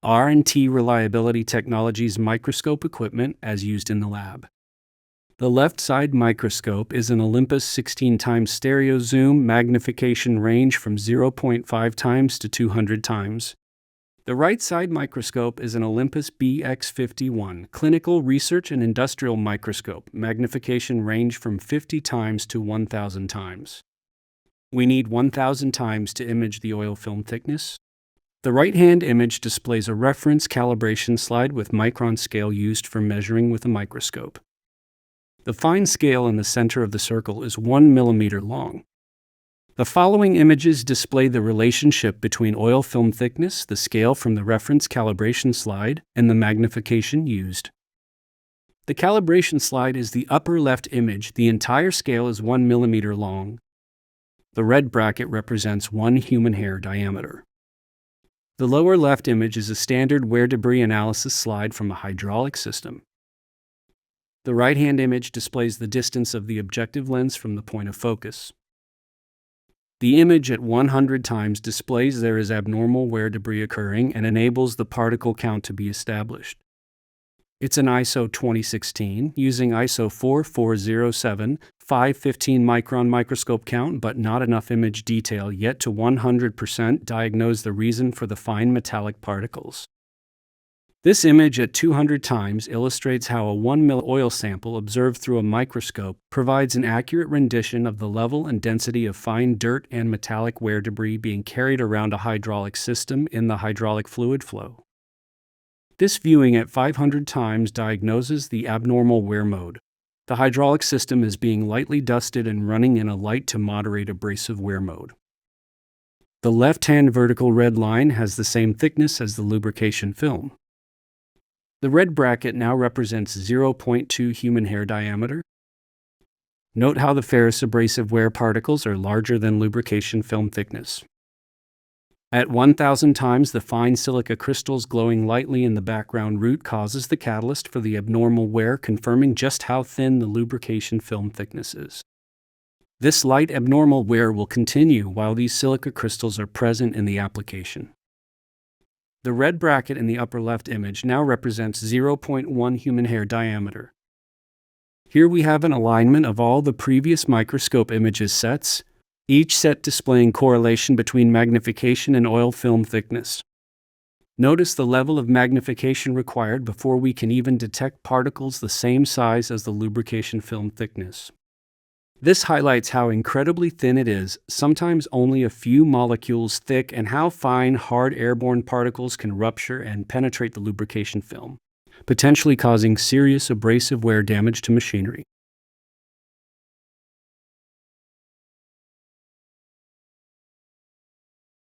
R&T Reliability Technologies microscope equipment as used in the lab. The left side microscope is an Olympus 16 times stereo zoom magnification range from 0.5 times to 200 times. The right side microscope is an Olympus BX51 clinical research and industrial microscope magnification range from 50 times to 1000 times. We need 1000 times to image the oil film thickness. The right-hand image displays a reference calibration slide with micron scale used for measuring with a microscope. The fine scale in the center of the circle is 1 millimeter long. The following images display the relationship between oil film thickness, the scale from the reference calibration slide, and the magnification used. The calibration slide is the upper left image. The entire scale is 1 millimeter long. The red bracket represents 1 human hair diameter. The lower left image is a standard wear debris analysis slide from a hydraulic system. The right-hand image displays the distance of the objective lens from the point of focus. The image at 100 times displays there is abnormal wear debris occurring and enables the particle count to be established. It's an ISO 2016 using ISO 4407, 515 micron microscope count, but not enough image detail yet to 100% diagnose the reason for the fine metallic particles. This image at 200 times illustrates how a 1 ml oil sample observed through a microscope provides an accurate rendition of the level and density of fine dirt and metallic wear debris being carried around a hydraulic system in the hydraulic fluid flow. This viewing at 500 times diagnoses the abnormal wear mode. The hydraulic system is being lightly dusted and running in a light to moderate abrasive wear mode. The left-hand vertical red line has the same thickness as the lubrication film. The red bracket now represents 0.2 human hair diameter. Note how the ferrous abrasive wear particles are larger than lubrication film thickness. At 1000 times, the fine silica crystals glowing lightly in the background root causes the catalyst for the abnormal wear, confirming just how thin the lubrication film thickness is. This light abnormal wear will continue while these silica crystals are present in the application. The red bracket in the upper left image now represents 0.1 human hair diameter. Here we have an alignment of all the previous microscope images sets, each set displaying correlation between magnification and oil film thickness. Notice the level of magnification required before we can even detect particles the same size as the lubrication film thickness. This highlights how incredibly thin it is, sometimes only a few molecules thick, and how fine, hard airborne particles can rupture and penetrate the lubrication film, potentially causing serious abrasive wear damage to machinery.